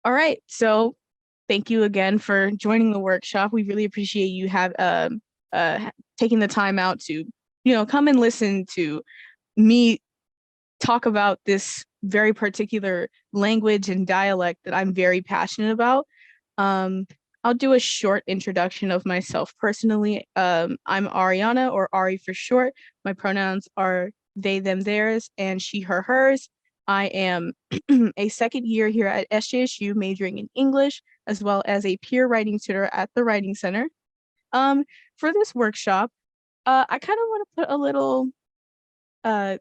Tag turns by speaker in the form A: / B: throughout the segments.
A: All right, so thank you again for joining the workshop. We really appreciate you taking the time out to, come and listen to me talk about this very particular language and dialect that I'm very passionate about. I'll do a short introduction of myself personally. I'm Arianna, or Ari for short. My pronouns are they, them, theirs, and she, her, hers. I am a second year here at SJSU majoring in English, as well as a peer writing tutor at the Writing Center. For this workshop, I kind of want to put a little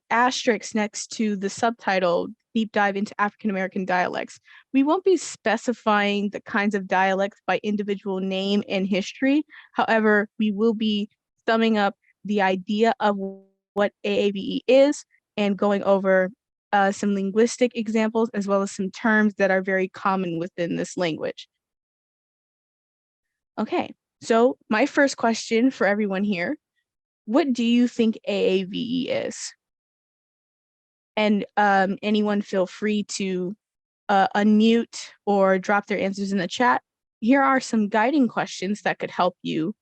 A: asterisk next to the subtitle, Deep Dive into African American Dialects. We won't be specifying the kinds of dialects by individual name and history. However, we will be summing up the idea of what AAVE is and going over some linguistic examples, as well as some terms that are very common within this language. Okay, so my first question for everyone here, what do you think AAVE is? And anyone feel free to unmute or drop their answers in the chat. Here are some guiding questions that could help you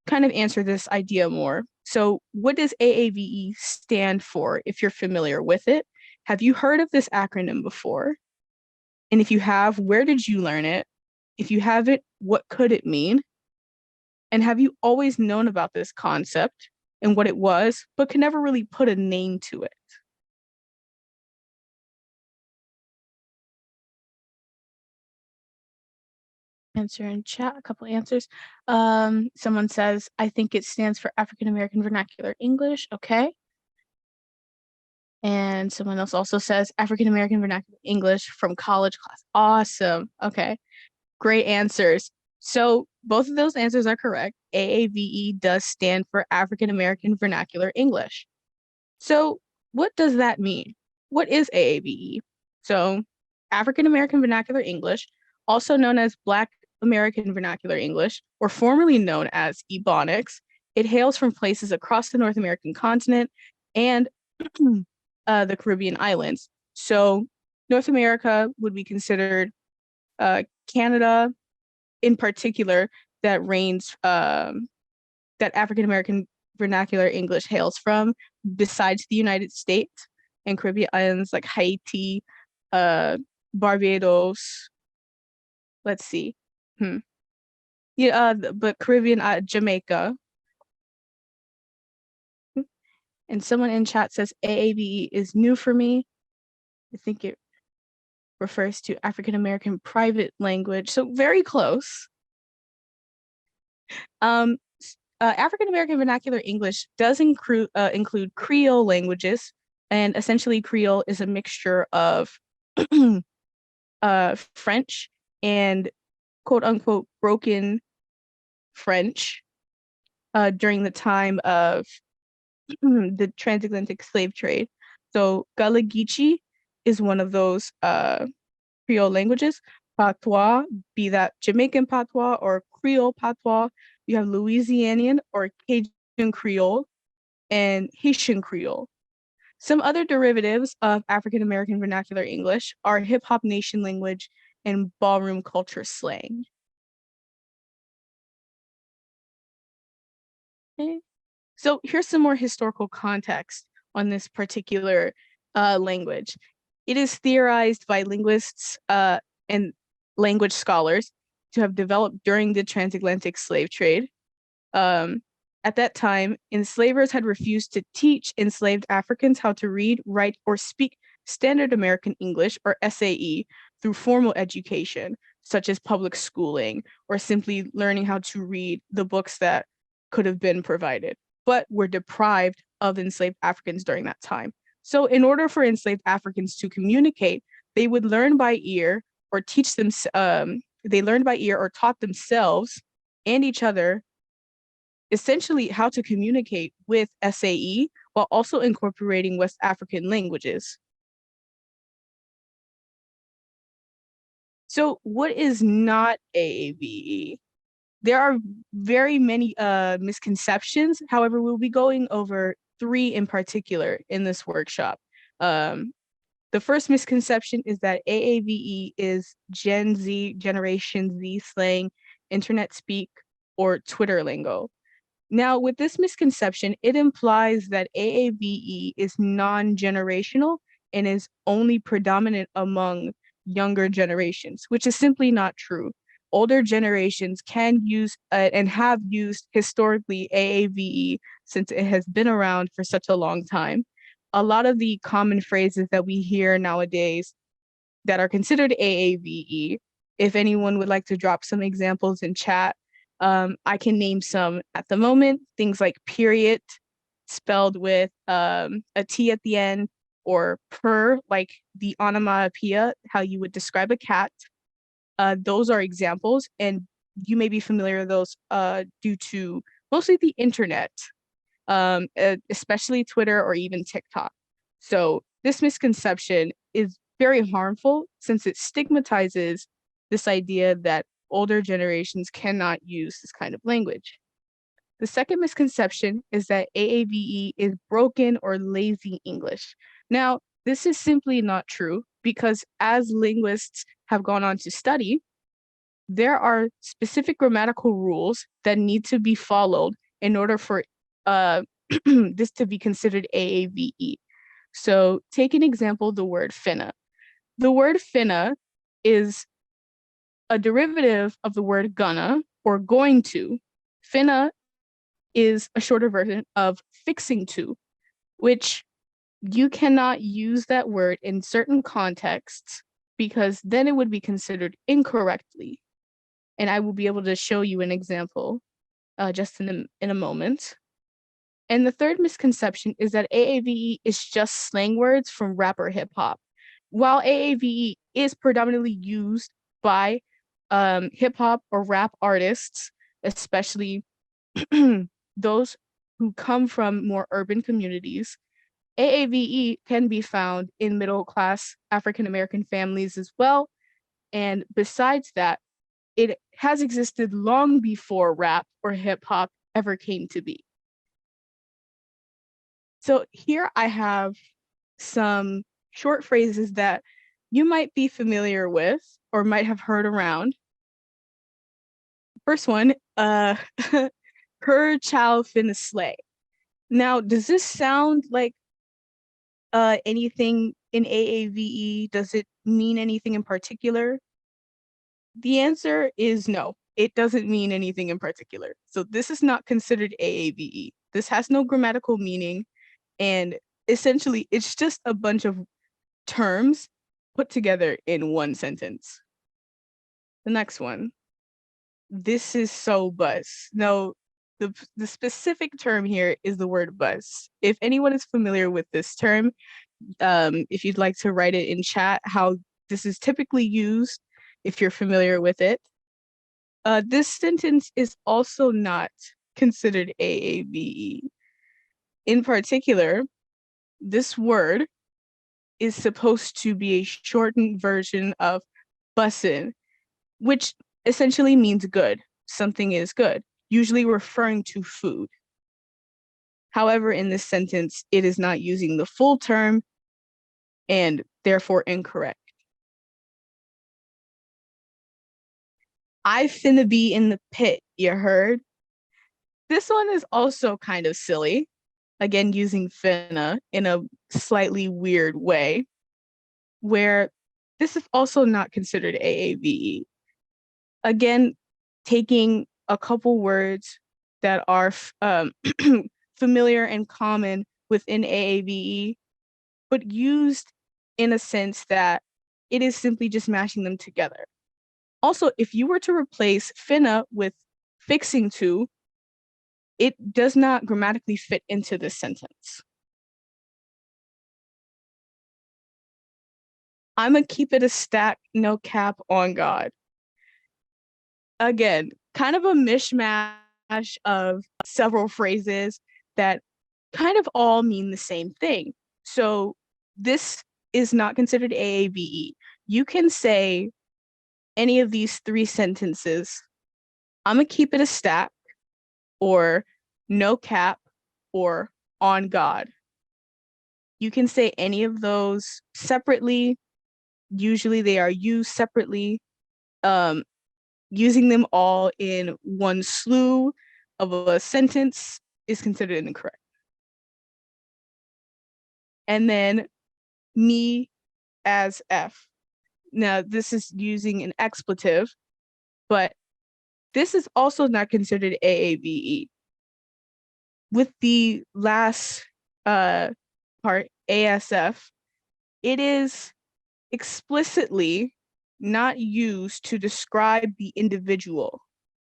A: kind of answer this idea more. So what does AAVE stand for, if you're familiar with it? Have you heard of this acronym before? And if you have, where did you learn it? If you haven't, what could it mean? And have you always known about this concept and what it was, but could never really put a name to it? Answer in chat, a couple answers. Someone says, I think it stands for African American Vernacular English. Okay. And someone else also says African American Vernacular English from college class. Awesome. Okay. Great answers. So both of those answers are correct. AAVE does stand for African American Vernacular English. So what does that mean? What is AAVE? So African American Vernacular English, also known as Black American Vernacular English, or formerly known as Ebonics, it hails from places across the North American continent and the Caribbean islands. So North America would be considered Canada in particular, that African American Vernacular English hails from, besides the United States and Caribbean islands like Haiti, Barbados. Let's see. Yeah, but Caribbean, Jamaica. And someone in chat says AAVE is new for me. I think it refers to African American private language. So very close. African American Vernacular English does include Creole languages, and essentially Creole is a mixture of French and quote unquote broken French during the time of the transatlantic slave trade. So Gullah Geechee is one of those Creole languages. Patois, be that Jamaican Patois or Creole Patois. You have Louisianian or Cajun Creole and Haitian Creole. Some other derivatives of African American Vernacular English are Hip Hop Nation language and ballroom culture slang. Okay. So here's some more historical context on this particular language. It is theorized by linguists and language scholars to have developed during the transatlantic slave trade. At that time, enslavers had refused to teach enslaved Africans how to read, write, or speak Standard American English, or SAE, through formal education, such as public schooling, or simply learning how to read the books that could have been provided, but were deprived of enslaved Africans during that time. So in order for enslaved Africans to communicate, they would learn by ear or teach them, they learned by ear or taught themselves and each other essentially how to communicate with SAE while also incorporating West African languages. So what is not AAVE? There are very many misconceptions. However, we'll be going over 3 in particular in this workshop. The first misconception is that AAVE is Gen Z, Generation Z slang, internet speak, or Twitter lingo. Now, with this misconception, it implies that AAVE is non-generational and is only predominant among younger generations, which is simply not true. Older generations can use and have used historically AAVE since it has been around for such a long time. A lot of the common phrases that we hear nowadays that are considered AAVE, if anyone would like to drop some examples in chat, I can name some at the moment. Things like period, spelled with a T at the end, or purr, like the onomatopoeia, how you would describe a cat. Those are examples, and you may be familiar with those due to mostly the internet, especially Twitter or even TikTok. So this misconception is very harmful since it stigmatizes this idea that older generations cannot use this kind of language. The second misconception is that AAVE is broken or lazy English. Now, this is simply not true because as linguists have gone on to study, there are specific grammatical rules that need to be followed in order for this to be considered AAVE. So take an example, the word finna. The word finna is a derivative of the word gonna or going to. Finna is a shorter version of fixing to, which you cannot use that word in certain contexts because then it would be considered incorrectly. And I will be able to show you an example just in a moment. And the third misconception is that AAVE is just slang words from rap or hip hop. While AAVE is predominantly used by hip hop or rap artists, especially those who come from more urban communities, AAVE can be found in middle class African American families as well. And besides that, it has existed long before rap or hip hop ever came to be. So here I have some short phrases that you might be familiar with or might have heard around. First one, her child finna slay. Now, does this sound like anything in AAVE? Does it mean anything in particular? The answer is no. It doesn't mean anything in particular. So this is not considered AAVE. This has no grammatical meaning. And essentially, it's just a bunch of terms put together in one sentence. The next one. This is so bus. No, the specific term here is the word bus. If anyone is familiar with this term, if you'd like to write it in chat, how this is typically used, if you're familiar with it. This sentence is also not considered AAVE. In particular, this word is supposed to be a shortened version of bussin', which essentially means good. Something is good, usually referring to food. However, in this sentence, it is not using the full term and therefore incorrect. I finna be in the pit, you heard? This one is also kind of silly. Again, using finna in a slightly weird way, where this is also not considered AAVE. Again, taking a couple words that are familiar and common within AAVE, but used in a sense that it is simply just mashing them together. Also, if you were to replace finna with fixing to, it does not grammatically fit into this sentence. I'ma keep it a stack, no cap, on God. Again, kind of a mishmash of several phrases that kind of all mean the same thing. So this is not considered AAVE. You can say any of these three sentences, I'ma keep it a stack, or no cap, or on God. You can say any of those separately. Usually they are used separately. Using them all in one slew of a sentence is considered incorrect. And then me as F. Now, this is using an expletive, but this is also not considered AAVE. With the last part, ASF, it is explicitly not used to describe the individual.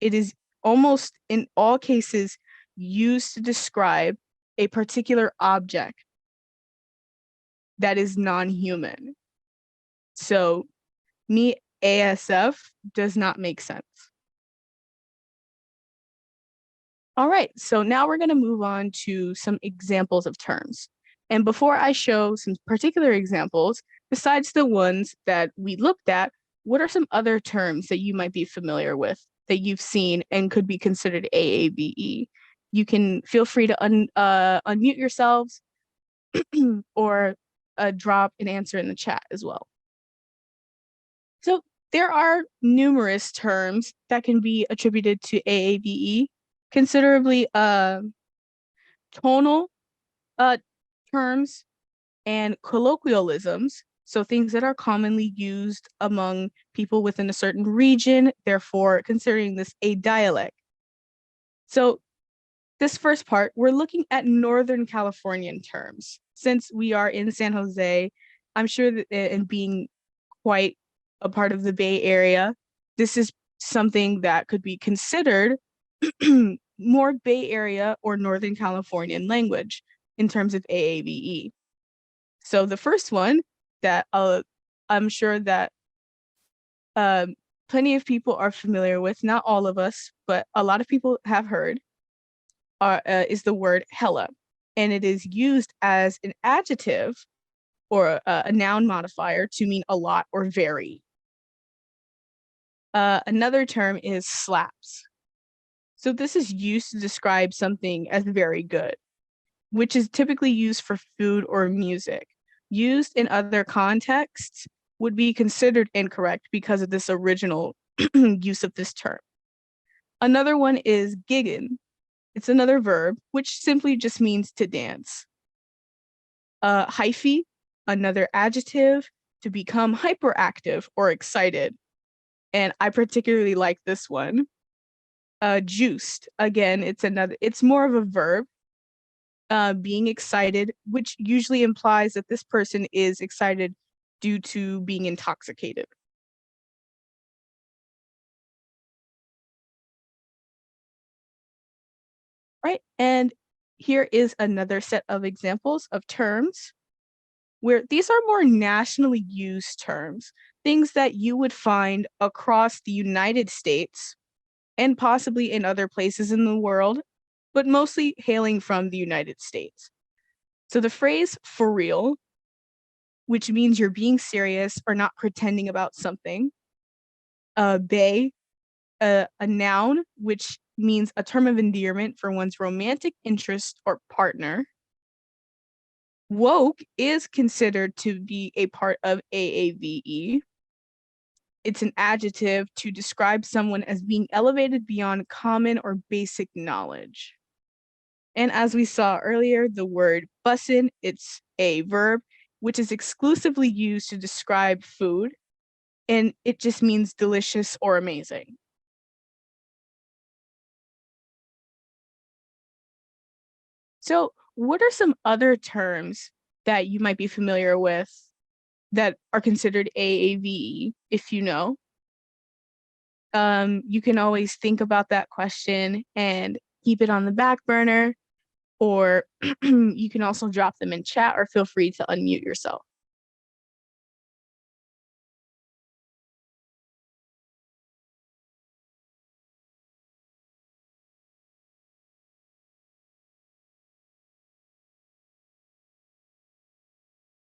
A: It is almost in all cases used to describe a particular object that is non-human. So me ASF does not make sense. All right, so now we're going to move on to some examples of terms. And before I show some particular examples, besides the ones that we looked at, what are some other terms that you might be familiar with that you've seen and could be considered AAVE? You can feel free to unmute yourselves or drop an answer in the chat as well. So there are numerous terms that can be attributed to AAVE, considerably tonal terms and colloquialisms, so things that are commonly used among people within a certain region, therefore considering this a dialect. So this first part, we're looking at Northern Californian terms. Since we are in San Jose, I'm sure that in being quite a part of the Bay Area, this is something that could be considered more Bay Area or Northern Californian language in terms of AAVE. So the first one that I'm sure that plenty of people are familiar with, not all of us, but a lot of people have heard, is the word hella. And it is used as an adjective or a noun modifier to mean a lot or very. Another term is slaps. So this is used to describe something as very good, which is typically used for food or music. Used in other contexts would be considered incorrect because of this original use of this term. Another one is giggin. It's another verb, which simply just means to dance. Hyphy, another adjective, to become hyperactive or excited. And I particularly like this one. Juiced, again, it's more of a verb, being excited, which usually implies that this person is excited due to being intoxicated. Right, and here is another set of examples of terms where these are more nationally used terms, things that you would find across the United States and possibly in other places in the world, but mostly hailing from the United States. So the phrase for real, which means you're being serious or not pretending about something. Bae, a noun, which means a term of endearment for one's romantic interest or partner. Woke is considered to be a part of AAVE. It's an adjective to describe someone as being elevated beyond common or basic knowledge. And as we saw earlier, the word bussin', it's a verb, which is exclusively used to describe food, and it just means delicious or amazing. So what are some other terms that you might be familiar with that are considered AAVE, if you know? You can always think about that question and keep it on the back burner, or you can also drop them in chat or feel free to unmute yourself.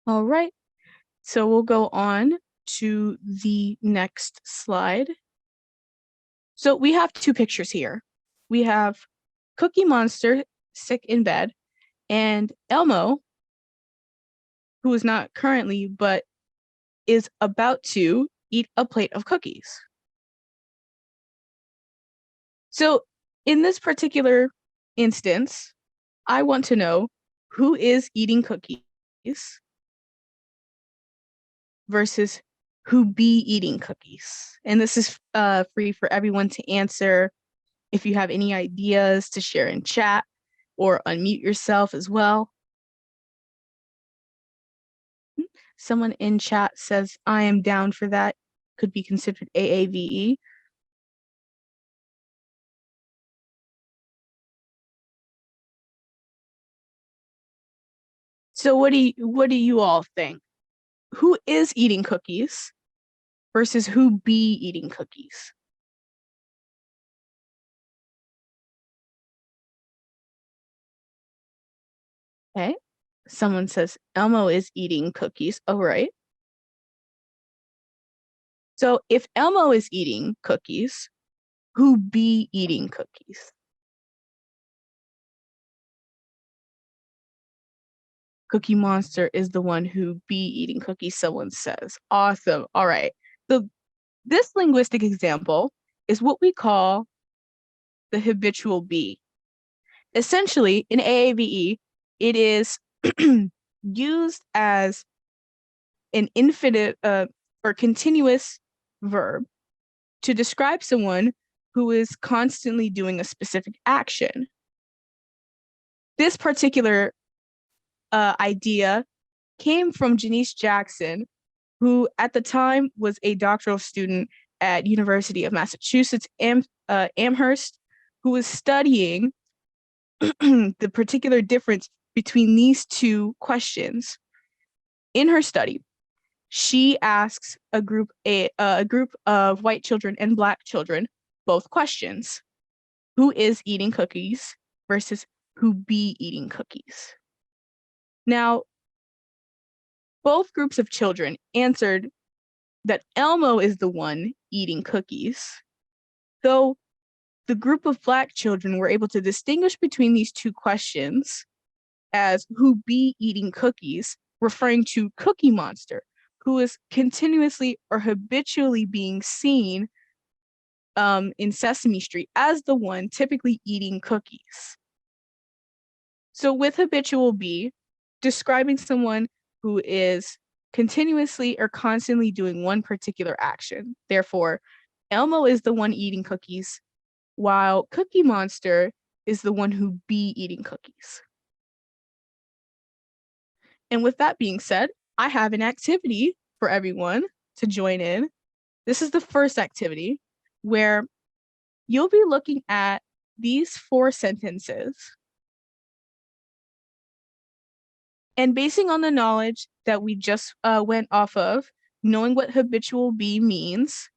A: All right, so we'll go on to the next slide. So we have two pictures here. We have Cookie Monster sick in bed and Elmo who is not currently, but is about to eat a plate of cookies. So in this particular instance, I want to know who is eating cookies versus who be eating cookies. And this is free for everyone to answer. If you have any ideas, to share in chat or unmute yourself as well. Someone in chat says, I am down for that. Could be considered AAVE. So what do you all think? Who is eating cookies versus who be eating cookies? Okay. Someone says Elmo is eating cookies. Oh, right. So if Elmo is eating cookies, who be eating cookies? Cookie Monster is the one who be eating cookies, someone says. Awesome. All right. So this linguistic example is what we call the habitual be. Essentially, in AAVE, it is used as an infinite or continuous verb to describe someone who is constantly doing a specific action. This particular idea came from Janice Jackson, who at the time was a doctoral student at University of Massachusetts Amherst, who was studying the particular difference between these two questions. In her study, she asks a group of white children and Black children both questions: who is eating cookies versus who be eating cookies. Now, both groups of children answered that Elmo is the one eating cookies, though the group of Black children were able to distinguish between these two questions as who be eating cookies, referring to Cookie Monster, who is continuously or habitually being seen in Sesame Street as the one typically eating cookies. So with habitual be, describing someone who is continuously or constantly doing one particular action. Therefore, Elmo is the one eating cookies, while Cookie Monster is the one who be eating cookies. And with that being said, I have an activity for everyone to join in. This is the first activity where you'll be looking at these 4 sentences and basing on the knowledge that we just went off of, knowing what habitual be means,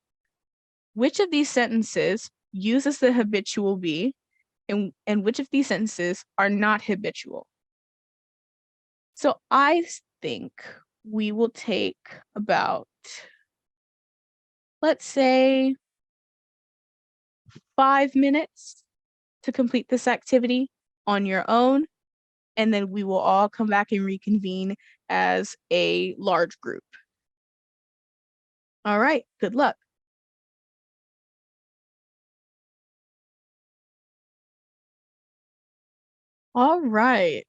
A: which of these sentences uses the habitual be and which of these sentences are not habitual. So I think we will take about, let's say, 5 minutes to complete this activity on your own, and then we will all come back and reconvene as a large group. All right, good luck. All right.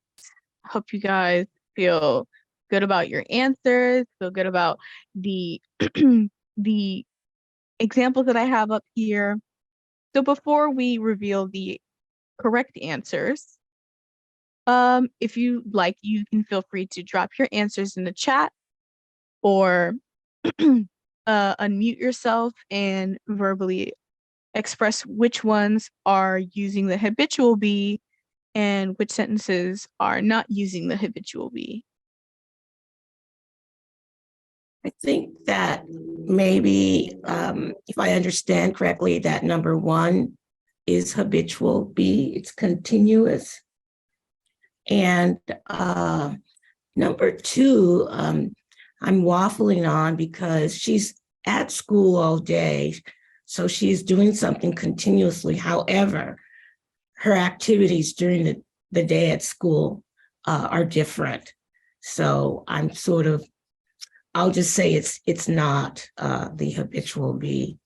A: Hope you guys feel good about your answers, feel good about the the examples that I have up here. So before we reveal the correct answers, if you like, you can feel free to drop your answers in the chat or unmute yourself and verbally express which ones are using the habitual be and which sentences are not using the habitual be.
B: I think that maybe, if I understand correctly, that number 1 is habitual be, it's continuous. And number 2, I'm waffling on because she's at school all day, so she's doing something continuously. However, her activities during the day at school are different. So I'm sort of, I'll just say it's not the habitual be.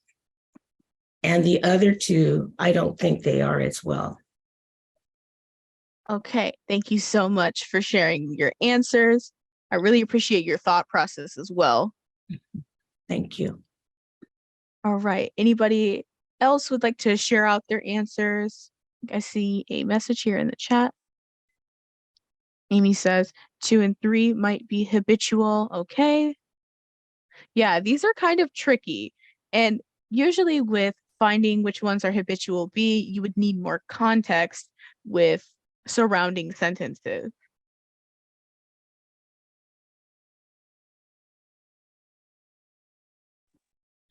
B: And the other two, I don't think they are as well.
A: Okay, thank you so much for sharing your answers. I really appreciate your thought process as well.
B: Thank you.
A: All right, anybody else would like to share out their answers? I see a message here in the chat. Amy says 2 and 3 might be habitual. Okay. Yeah, these are kind of tricky. And usually with finding which ones are habitual be, you would need more context with surrounding sentences.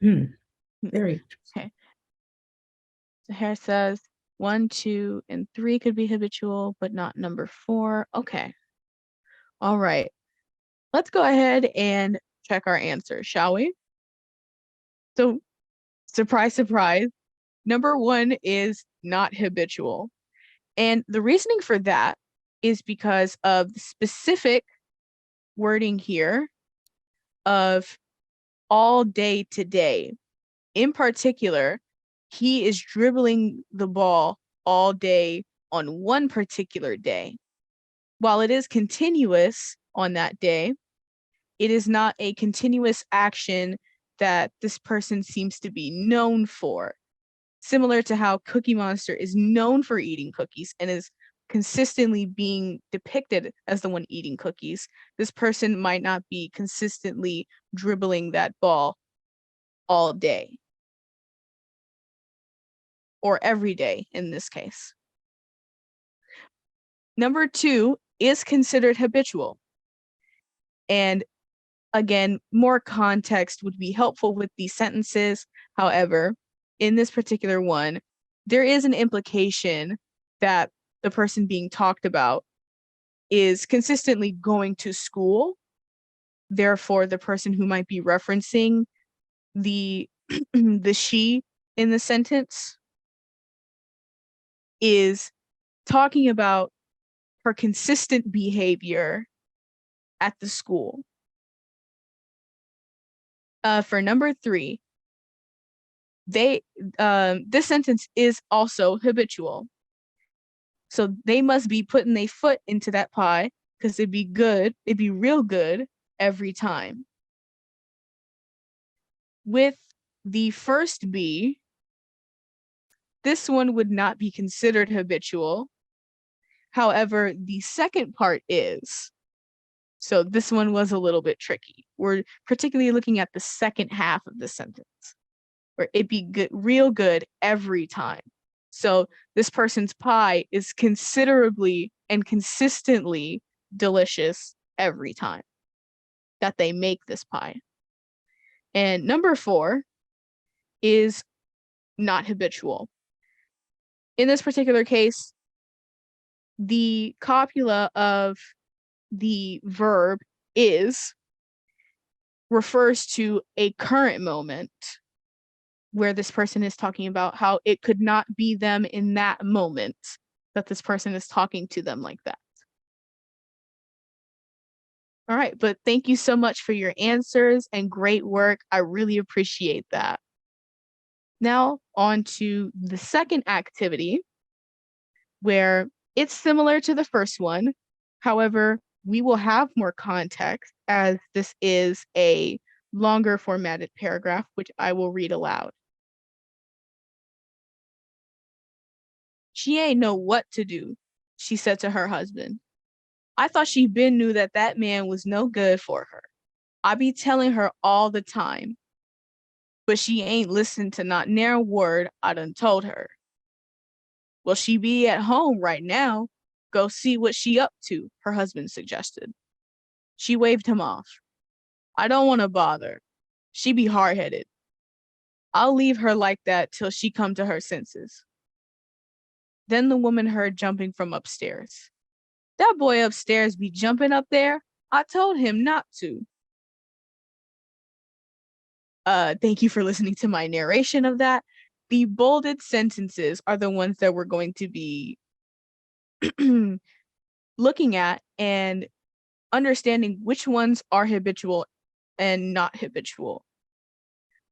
B: Very.
A: Okay. So here says 1, 2, and 3 could be habitual, but not number 4. Okay. All right. Let's go ahead and check our answers, shall we? So, surprise, surprise. Number 1 is not habitual. And the reasoning for that is because of the specific wording here of all day today. In particular, he is dribbling the ball all day on one particular day. While it is continuous on that day, it is not a continuous action that this person seems to be known for. Similar to how Cookie Monster is known for eating cookies and is consistently being depicted as the one eating cookies, this person might not be consistently dribbling that ball all day. Or every day in this case. Number 2 is considered habitual. And again, more context would be helpful with these sentences. However, in this particular one, there is an implication that the person being talked about is consistently going to school. Therefore, the person who might be referencing the the she in the sentence is talking about her consistent behavior at the school. For number 3, this sentence is also habitual. So they must be putting their foot into that pie because it'd be real good every time. With the first be, this one would not be considered habitual. However, the second part is. So this one was a little bit tricky. We're particularly looking at the second half of the sentence, where it'd be good, real good every time. So this person's pie is considerably and consistently delicious every time that they make this pie. And number 4 is not habitual. In this particular case, the copula of the verb is refers to a current moment where this person is talking about how it could not be them in that moment that this person is talking to them like that. All right, but thank you so much for your answers and great work. I really appreciate that. Now on to the second activity where it's similar to the first one. However, we will have more context as this is a longer formatted paragraph, which I will read aloud. She ain't know what to do, she said to her husband. I thought she been knew that that man was no good for her. I be telling her all the time, but she ain't listened to not ne'er a word I done told her. Well, she be at home right now. Go see what she up to, her husband suggested. She waved him off. I don't want to bother. She be hard-headed. I'll leave her like that till she come to her senses. Then the woman heard jumping from upstairs. That boy upstairs be jumping up there. I told him not to. Thank you for listening to my narration of that. The bolded sentences are the ones that we're going to be looking at, and understanding which ones are habitual and not habitual.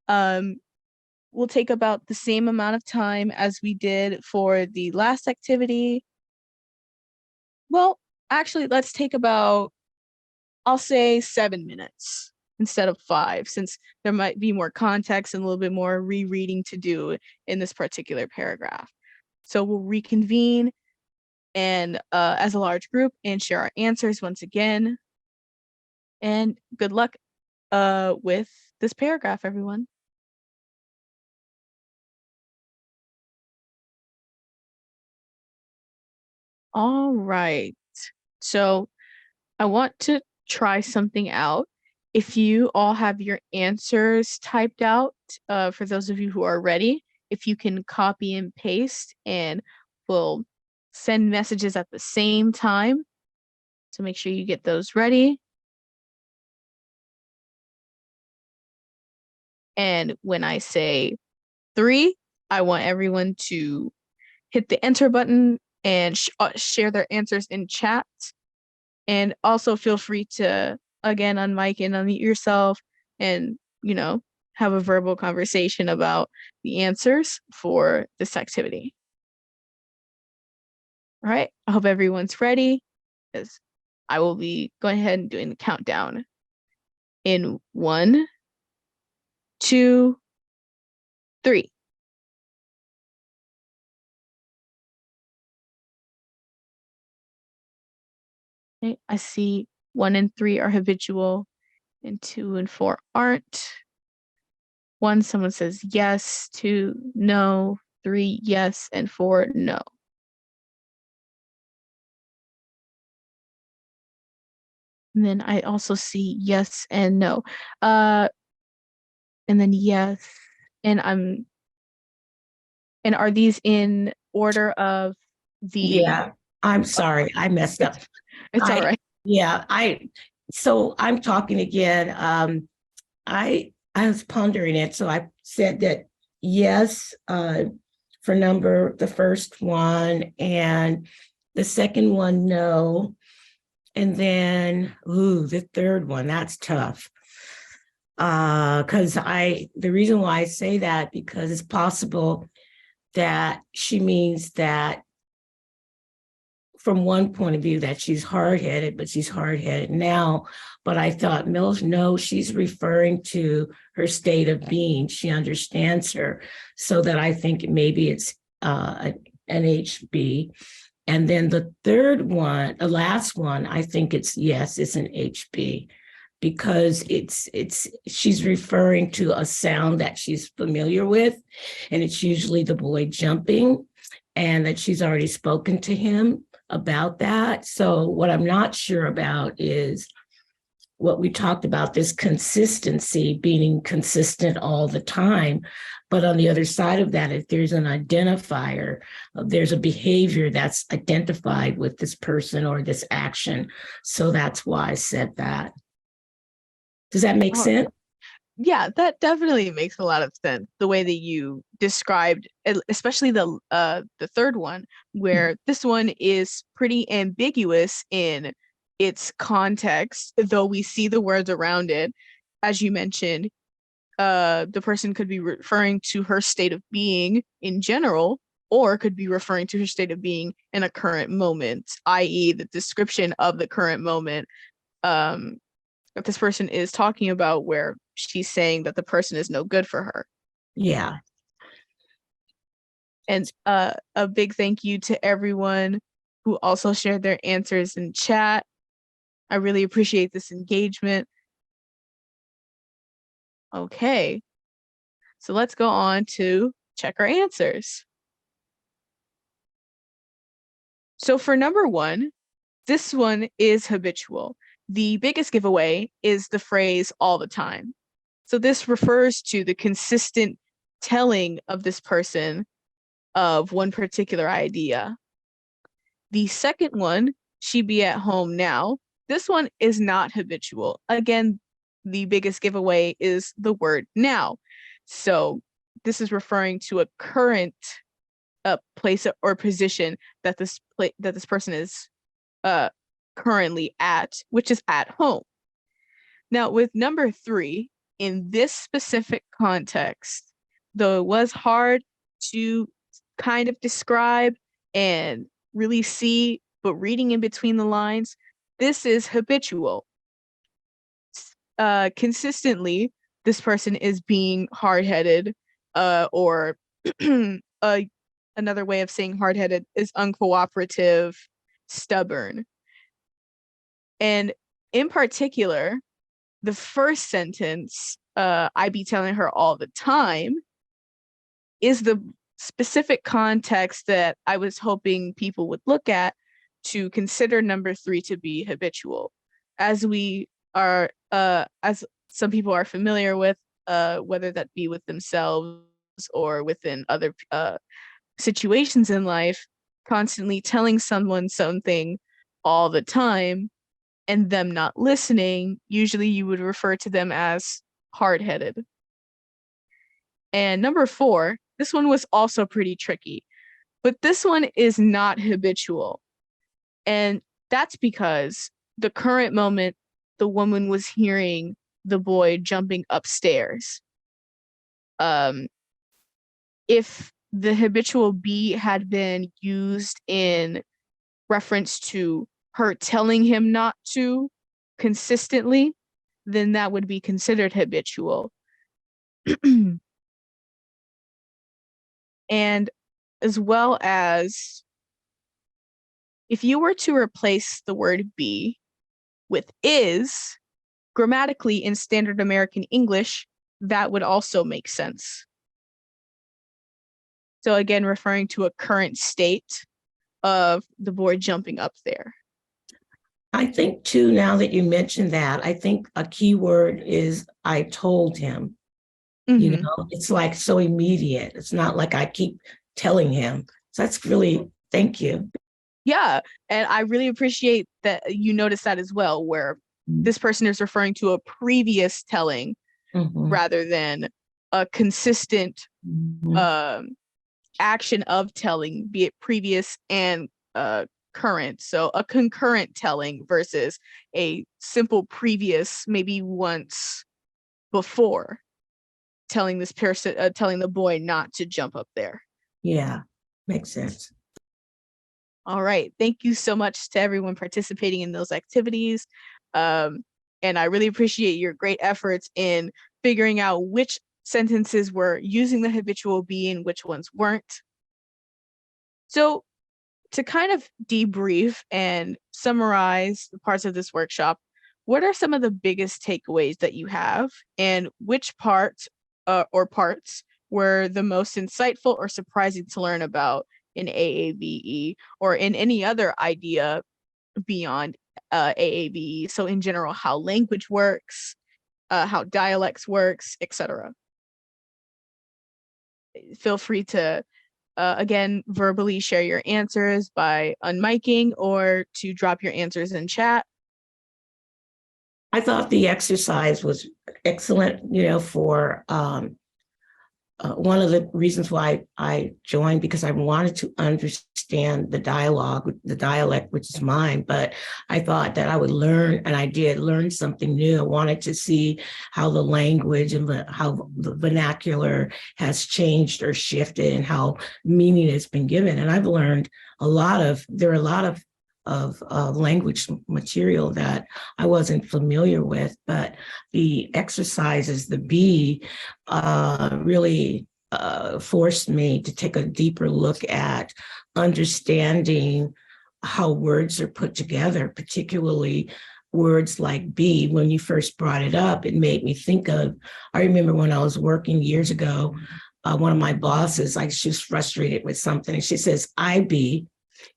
A: We'll take about the same amount of time as we did for the last activity. Well, actually, let's take about, I'll say 7 minutes instead of 5, since there might be more context and a little bit more rereading to do in this particular paragraph. So we'll reconvene and as a large group and share our answers once again. And good luck with this paragraph, everyone. All right. So I want to try something out. If you all have your answers typed out, for those of you who are ready, if you can copy and paste, and we'll send messages at the same time. So make sure you get those ready. And when I say 3, I want everyone to hit the enter button and share their answers in chat. And also feel free to, again, unmic and unmute yourself and, have a verbal conversation about the answers for this activity. All right, I hope everyone's ready, because I will be going ahead and doing the countdown in 1, 2, 3. Okay, I see 1 and 3 are habitual and 2 and 4 aren't. 1, someone says yes, 2, no, 3, yes, and 4, no. And then I also see yes and no. And then yes, and are these in order of the?
B: Yeah, I'm sorry, I messed up.
A: It's all right.
B: Yeah, so I'm talking again. I was pondering it, so I said that yes, for the first one, and the second one, no. And then, the third one, that's tough. Because the reason why I say that, because it's possible that she means that from one point of view that she's hard-headed, but she's hard-headed now. But I thought, Mills, no, she's referring to her state of being. She understands her. So that I think maybe it's an HB. And then the third one, the last one, I think it's an HB, because she's referring to a sound that she's familiar with, and it's usually the boy jumping, and that she's already spoken to him about that. So what I'm not sure about is what we talked about, this consistency, being consistent all the time. But on the other side of that, if there's an identifier, there's a behavior that's identified with this person or this action. So that's why I said that. Does that make sense?
A: Yeah, that definitely makes a lot of sense. The way that you described, especially the third one, where this one is pretty ambiguous in its context, though we see the words around it. As you mentioned, the person could be referring to her state of being in general, or could be referring to her state of being in a current moment, i.e., the description of the current moment that this person is talking about, where she's saying that the person is no good for her.
B: Yeah.
A: And a big thank you to everyone who also shared their answers in chat. I really appreciate this engagement. Okay, so let's go on to check our answers. So for number 1, this one is habitual. The biggest giveaway is the phrase all the time. So this refers to the consistent telling of this person of one particular idea. The second one, she be at home now. This one is not habitual. Again, the biggest giveaway is the word now. So this is referring to a current place or position that this person is currently at, which is at home. Now, with number 3, in this specific context, though it was hard to kind of describe and really see, but reading in between the lines, this is habitual. Consistently, this person is being hard-headed, or another way of saying hard-headed is uncooperative, stubborn. And in particular, the first sentence, I be telling her all the time, is the specific context that I was hoping people would look at to consider number 3 to be habitual. As we are, as some people are familiar with, whether that be with themselves or within other situations in life, constantly telling someone something all the time and them not listening, usually you would refer to them as hard-headed. And number 4, this one was also pretty tricky, but this one is not habitual. And that's because the current moment, the woman was hearing the boy jumping upstairs. If the habitual be had been used in reference to her telling him not to consistently, then that would be considered habitual. And as well as, if you were to replace the word be with is, grammatically in standard American English, that would also make sense. So again, referring to a current state of the boy jumping up there.
B: I think too, now that you mentioned that, I think a key word is I told him. You know, it's like so immediate. It's not like I keep telling him. So that's really, thank you.
A: Yeah, and I really appreciate that you noticed that as well, where this person is referring to a previous telling rather than a consistent action of telling, be it previous and current. So a concurrent telling versus a simple previous, maybe once before, telling this person, telling the boy not to jump up there.
B: Yeah, makes sense.
A: All right. Thank you so much to everyone participating in those activities. And I really appreciate your great efforts in figuring out which sentences were using the habitual be and which ones weren't. So to kind of debrief and summarize the parts of this workshop, what are some of the biggest takeaways that you have, and which parts or parts were the most insightful or surprising to learn about in AAVE or in any other idea beyond AAVE? So in general, how language works, how dialects works, etc. Feel free to again, verbally share your answers by unmiking or to drop your answers in chat.
B: I thought the exercise was excellent, you know, for one of the reasons why I joined, because I wanted to understand the dialect, which is mine, but I thought that I would learn, and I did learn something new. I wanted to see how the language and how the vernacular has changed or shifted and how meaning has been given. And I've learned there are a lot of language material that I wasn't familiar with, but the exercises, the be, really forced me to take a deeper look at understanding how words are put together, particularly words like be. When you first brought it up, it made me think of, I remember when I was working years ago, one of my bosses, she was frustrated with something, and she says, I be,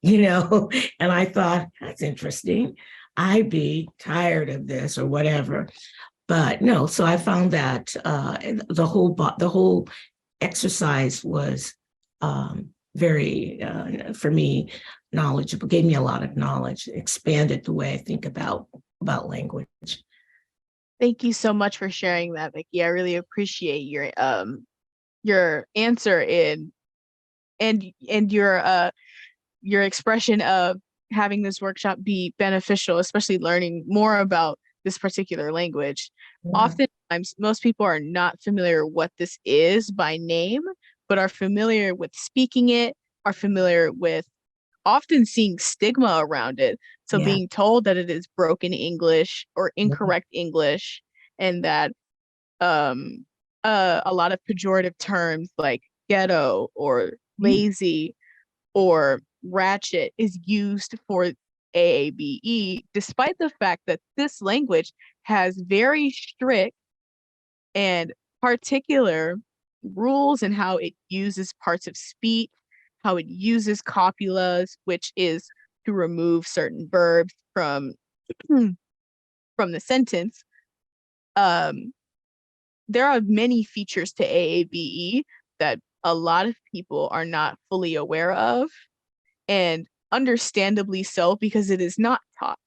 B: you know, and I thought, that's interesting. I be tired of this or whatever. But no, so I found that the whole exercise was very, for me, knowledgeable, gave me a lot of knowledge, expanded the way I think about language.
A: Thank you so much for sharing that, Vicky. I really appreciate your answer and your expression of having this workshop be beneficial, especially learning more about this particular language.
B: Yeah.
A: Oftentimes, most people are not familiar what this is by name, but are familiar with speaking it, are familiar with often seeing stigma around it. So
B: Yeah.
A: being told that it is broken English or incorrect English, and that um a lot of pejorative terms like ghetto or lazy or ratchet is used for AAVE, despite the fact that this language has very strict and particular rules in how it uses parts of speech, how it uses copulas, which is to remove certain verbs from the sentence. Um, there are many features to AAVE that a lot of people are not fully aware of, and understandably so, because it is not taught.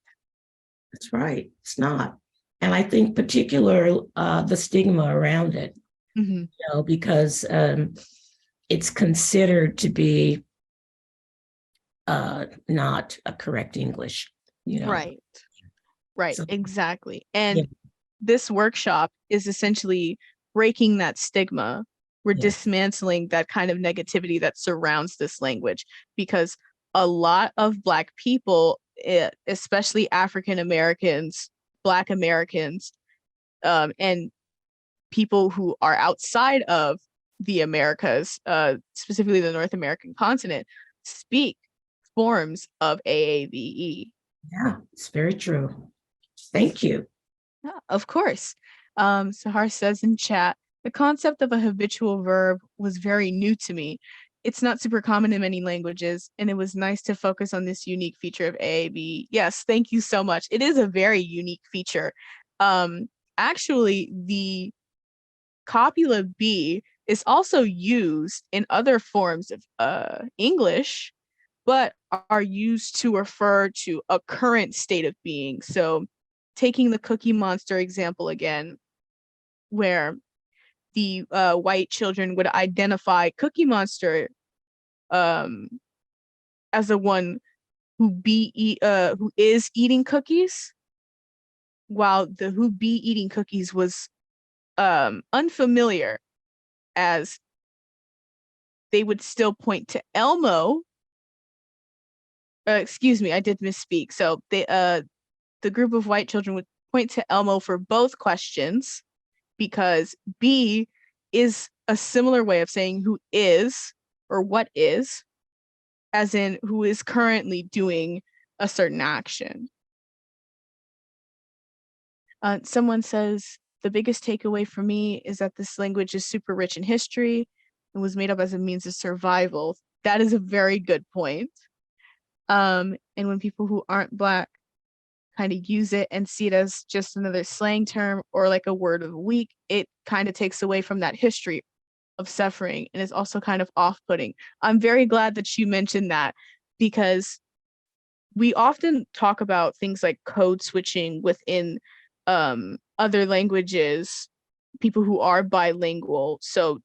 B: That's right. It's not. And I think particular the stigma around it,
A: Mm-hmm.
B: because it's considered to be not a correct English,
A: Right, right,
B: So,
A: exactly.
B: yeah,
A: And this workshop is essentially breaking that stigma. We're
B: yeah,
A: dismantling that kind of negativity that surrounds this language, because a lot of Black people, especially African Americans, Black Americans, and people who are outside of the Americas, specifically the North American continent, speak forms of AAVE.
B: yeah, it's very true. Thank you.
A: Yeah, of course. Sahar says in chat, the concept of a habitual verb was very new to me. It's not super common in many languages, and it was nice to focus on this unique feature of AAB. Yes, thank you so much. It is a very unique feature. Um, Actually, the copula B is also used in other forms of English, but are used to refer to a current state of being. So taking the Cookie Monster example again, where the white children would identify Cookie Monster um, as the one who is eating cookies, while the who be eating cookies was unfamiliar, as they would still point to Elmo. Excuse me, I did misspeak. So the group of white children would point to Elmo for both questions, because B is a similar way of saying who is or what is, as in who is currently doing a certain action. Someone says, the biggest takeaway for me is that this language is super rich in history and was made up as a means of survival. That is a very good point. And when people who aren't Black kind of use it and see it as just another slang term or like a word of the week, it kind of takes away from that history of suffering, and is also kind of off-putting. I'm very glad that you mentioned that, because we often talk about things like code switching within other languages, people who are bilingual, so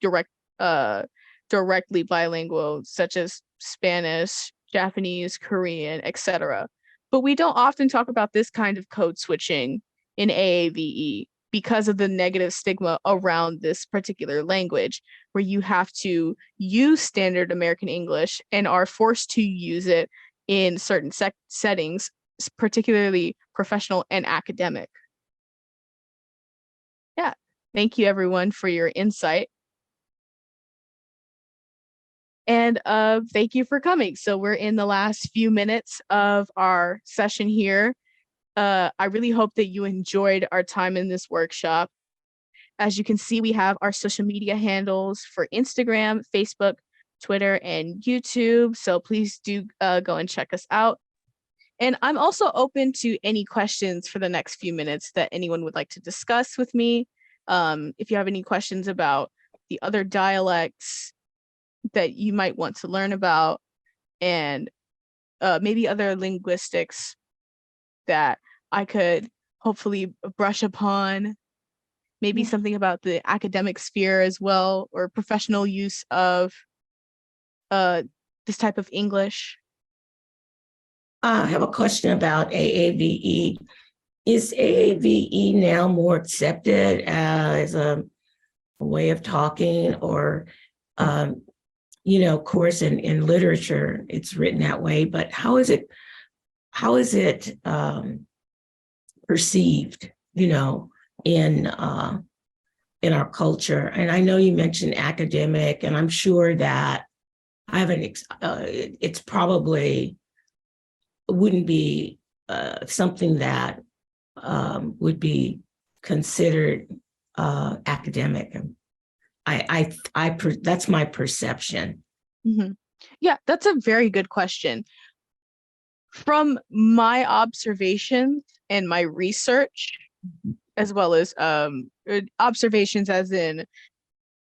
A: directly bilingual, such as Spanish, Japanese, Korean, etc. But we don't often talk about this kind of code switching in AAVE, because of the negative stigma around this particular language, where you have to use standard American English and are forced to use it in certain settings, particularly professional and academic. Yeah, thank you everyone for your insight. And thank you for coming. So we're in the last few minutes of our session here. I really hope that you enjoyed our time in this workshop. As you can see, we have our social media handles for Instagram, Facebook, Twitter, and YouTube. So please do go and check us out. And I'm also open to any questions for the next few minutes that anyone would like to discuss with me. If you have any questions about the other dialects that you might want to learn about, and maybe other linguistics that I could hopefully brush upon, maybe something about the academic sphere as well, or professional use of uh, this type of English.
B: I have a question about AAVE. Is AAVE now more accepted as a way of talking, or, of course, in literature, it's written that way, but how is it perceived, in our culture? And I know you mentioned academic, and I'm sure that I haven't, it's probably wouldn't be something that would be considered academic. That's my perception.
A: Mm-hmm. Yeah, that's a very good question. From my observations and my research, as well as observations as in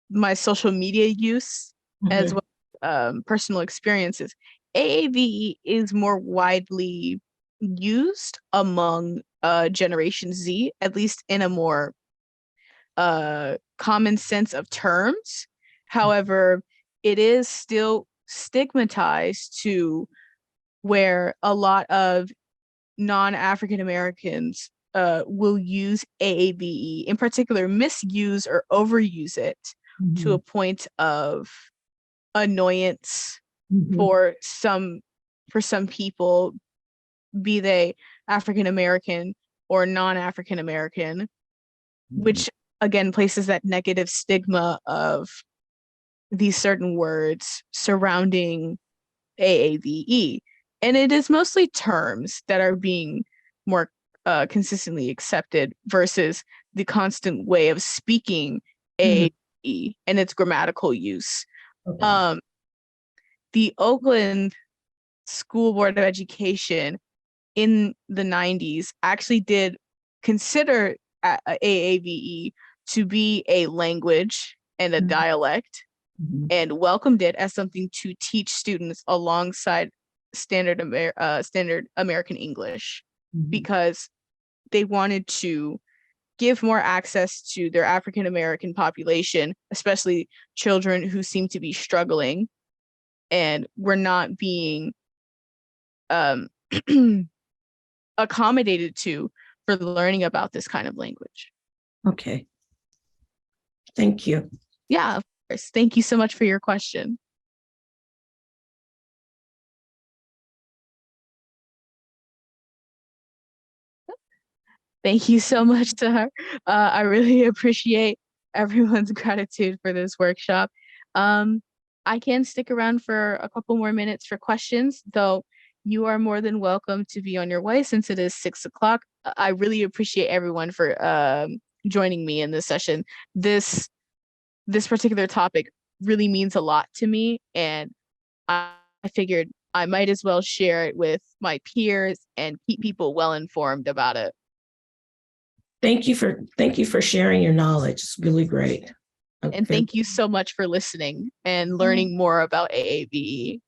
A: my social media use, as well as personal experiences, AAVE is more widely used among Generation Z, at least in a more common sense of terms. However, it is still stigmatized to where a lot of non-African Americans will use AAVE, in particular, misuse or overuse it to a point of annoyance for some people, be they African American or non-African American, which again places that negative stigma of these certain words surrounding AAVE. And it is mostly terms that are being more consistently accepted versus the constant way of speaking AAVE and its grammatical use.
B: Okay.
A: The Oakland School Board of Education in the 90s actually did consider AAVE to be a language and a dialect, and welcomed it as something to teach students alongside standard American English, because they wanted to give more access to their African American population, especially children who seem to be struggling and were not being accommodated to for learning about this kind of language.
B: Okay. Thank you.
A: Yeah, of course. Thank you so much for your question. Thank you so much to her. I really appreciate everyone's gratitude for this workshop. I can stick around for a couple more minutes for questions, though you are more than welcome to be on your way since it is 6 o'clock. I really appreciate everyone for joining me in this session. This particular topic really means a lot to me, and I figured I might as well share it with my peers and keep people well informed about it.
B: Thank you for sharing your knowledge. It's really great.
A: And thank you so much for listening and learning more about AAVE.